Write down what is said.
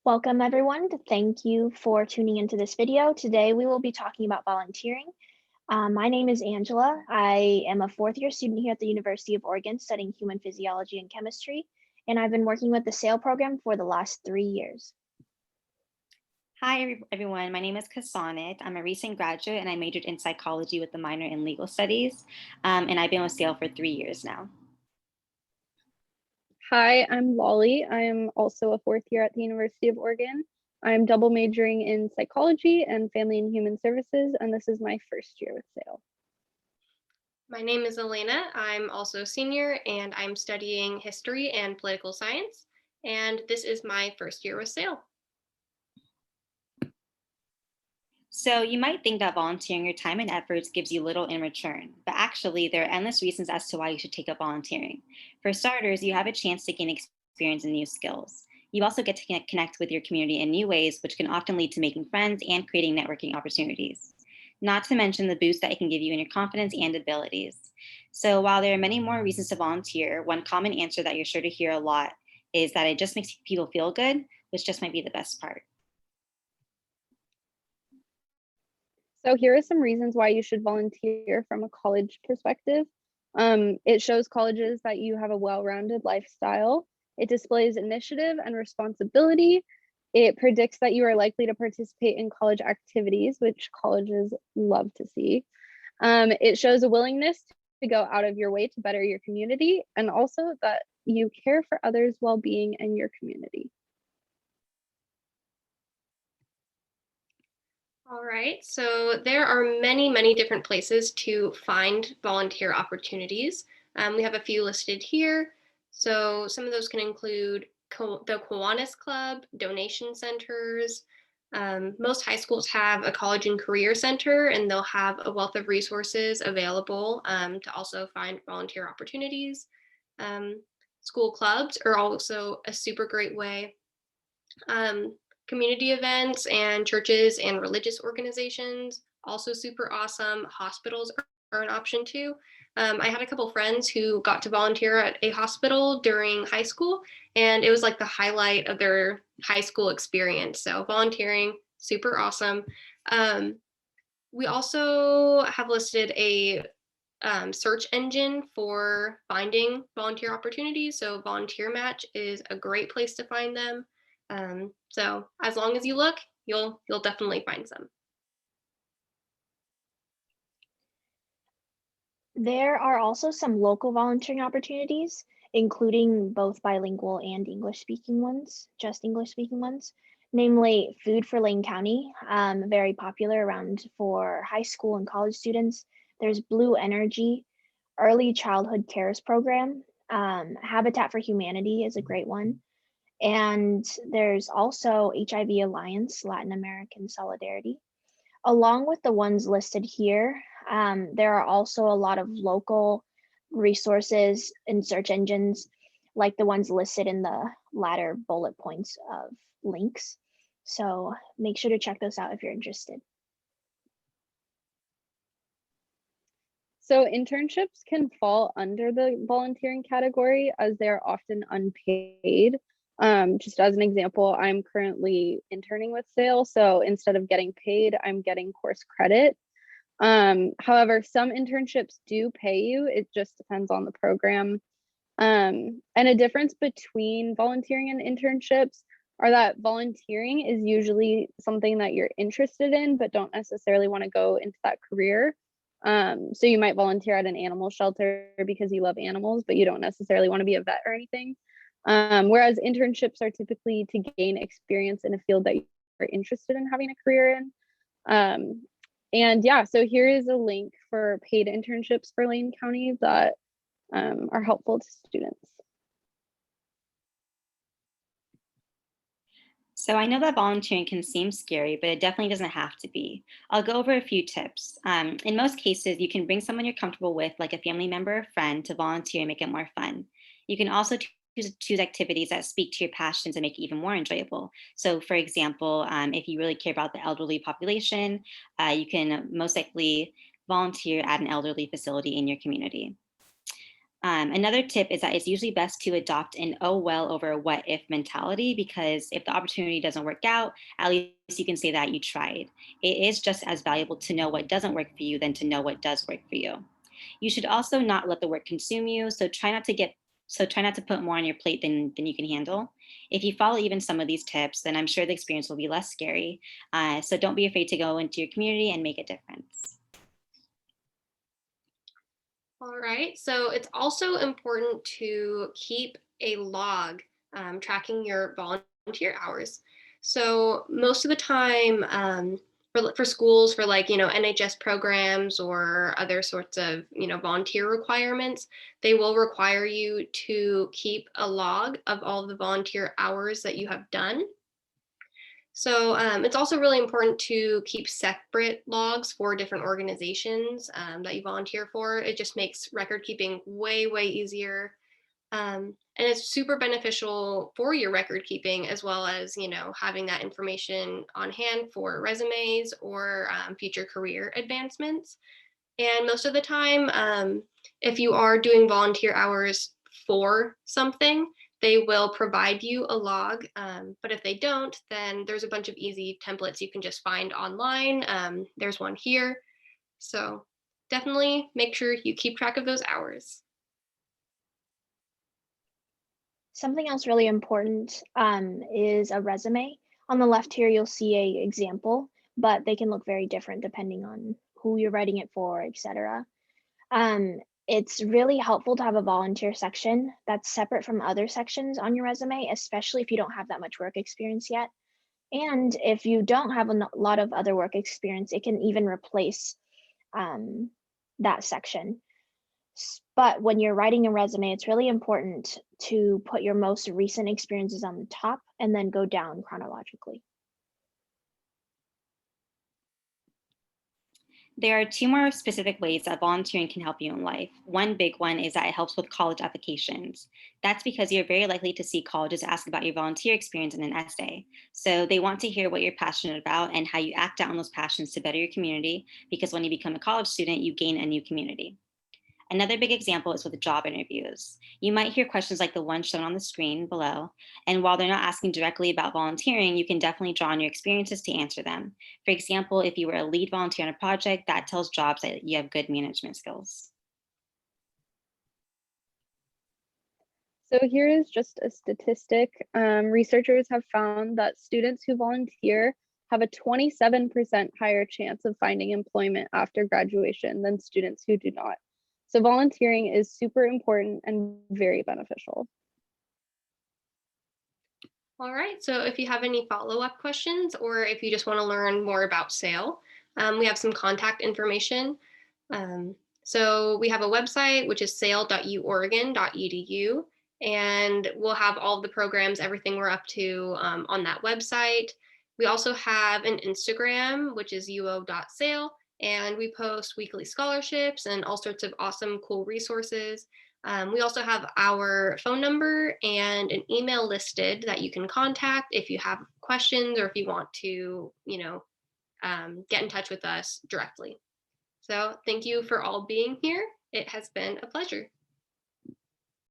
Welcome everyone. Thank you for tuning into this video. Today we will be talking about volunteering. My name is Angela. I am a fourth year student here at the University of Oregon studying human physiology and chemistry, and I've been working with the SAIL program for the last 3 years. Hi, everyone. My name is Kassanet. I'm a recent graduate and I majored in psychology with a minor in legal studies. And I've been with SAIL for 3 years now. Hi, I'm Lolly. I'm also a fourth year at the University of Oregon. I'm double majoring in psychology and family and human services, and this is my first year with SAIL. My name is Elena. I'm also a senior and I'm studying history and political science. And this is my first year with SAIL. So you might think that volunteering your time and efforts gives you little in return, but actually there are endless reasons as to why you should take up volunteering. For starters, you have a chance to gain experience and new skills. You also get to connect with your community in new ways, which can often lead to making friends and creating networking opportunities. Not to mention the boost that it can give you in your confidence and abilities. So while there are many more reasons to volunteer, one common answer that you're sure to hear a lot is that it just makes people feel good, which just might be the best part. So here are some reasons why you should volunteer from a college perspective. It shows colleges that you have a well-rounded lifestyle. It displays initiative and responsibility. It predicts that you are likely to participate in college activities, which colleges love to see. It shows a willingness to go out of your way to better your community, and also that you care for others' well-being and your community. All right, so there are many different places to find volunteer opportunities. We have a few listed here. So some of those can include the Kiwanis Club, donation centers. Most high schools have a college and career center, and they'll have a wealth of resources available to also find volunteer opportunities. School clubs are also a super great way. Community events and churches and religious organizations, also super awesome. Hospitals are an option too. I had a couple friends who got to volunteer at a hospital during high school, and it was like the highlight of their high school experience. So volunteering, super awesome. We also have listed a search engine for finding volunteer opportunities. So Volunteer Match is a great place to find them. So as long as you look, you'll definitely find some. There are also some local volunteering opportunities, including both bilingual and English-speaking ones, just English-speaking ones, namely Food for Lane County, very popular around for high school and college students. There's Blue Energy, Early Childhood Cares Program, Habitat for Humanity is a great one. And there's also HIV Alliance, Latin American Solidarity. Along with the ones listed here, there are also a lot of local resources and search engines like the ones listed in the latter bullet points of links. So make sure to check those out if you're interested. So internships can fall under the volunteering category as they're often unpaid. Just as an example, I'm currently interning with SAIL, so instead of getting paid, I'm getting course credit. However, some internships do pay you. It just depends on the program. And a difference between volunteering and internships are that volunteering is usually something that you're interested in, but don't necessarily want to go into that career. So you might volunteer at an animal shelter because you love animals, but you don't necessarily want to be a vet or anything. Whereas internships are typically to gain experience in a field that you're interested in having a career in. And yeah, so here is a link for paid internships for Lane County that are helpful to students. So I know that volunteering can seem scary, but it definitely doesn't have to be. I'll go over a few tips. In most cases, you can bring someone you're comfortable with, like a family member or friend, to volunteer and make it more fun. You can also choose activities that speak to your passions and make it even more enjoyable. So for example, if you really care about the elderly population, you can most likely volunteer at an elderly facility in your community. Another tip is that it's usually best to adopt an oh well over a what if mentality, because if the opportunity doesn't work out, at least you can say that you tried. It is just as valuable to know what doesn't work for you than to know what does work for you. You should also not let the work consume you, so try not to put more on your plate than you can handle. If you follow even some of these tips, then I'm sure the experience will be less scary. So don't be afraid to go into your community and make a difference. All right, so it's also important to keep a log tracking your volunteer hours. So most of the time, for schools, for like, NHS programs or other sorts of, volunteer requirements, they will require you to keep a log of all the volunteer hours that you have done. So it's also really important to keep separate logs for different organizations that you volunteer for. It just makes record keeping way, way easier. And it's super beneficial for your record keeping, as well as, having that information on hand for resumes or future career advancements. And most of the time, if you are doing volunteer hours for something, they will provide you a log. But if they don't, then there's a bunch of easy templates you can just find online. There's one here. So definitely make sure you keep track of those hours. Something else really important is a resume. On the left here, you'll see a example, but they can look very different depending on who you're writing it for, etc. It's really helpful to have a volunteer section that's separate from other sections on your resume, especially if you don't have that much work experience yet. And if you don't have a lot of other work experience, it can even replace that section. But when you're writing a resume, it's really important to put your most recent experiences on the top and then go down chronologically. There are two more specific ways that volunteering can help you in life. One big one is that it helps with college applications. That's because you're very likely to see colleges ask about your volunteer experience in an essay. So they want to hear what you're passionate about and how you act out on those passions to better your community, because when you become a college student, you gain a new community. Another big example is with job interviews. You might hear questions like the one shown on the screen below, and while they're not asking directly about volunteering, you can definitely draw on your experiences to answer them. For example, if you were a lead volunteer on a project, that tells jobs that you have good management skills. So here is just a statistic. Researchers have found that students who volunteer have a 27% higher chance of finding employment after graduation than students who do not. So volunteering is super important and very beneficial. All right, so if you have any follow-up questions, or if you just want to learn more about SAIL, we have some contact information. So we have a website, which is sail.uoregon.edu, and we'll have all of the programs, everything we're up to on that website. We also have an Instagram, which is uo.sail, and we post weekly scholarships and all sorts of awesome, cool resources. We also have our phone number and an email listed that you can contact if you have questions or if you want to, get in touch with us directly. So thank you for all being here. It has been a pleasure.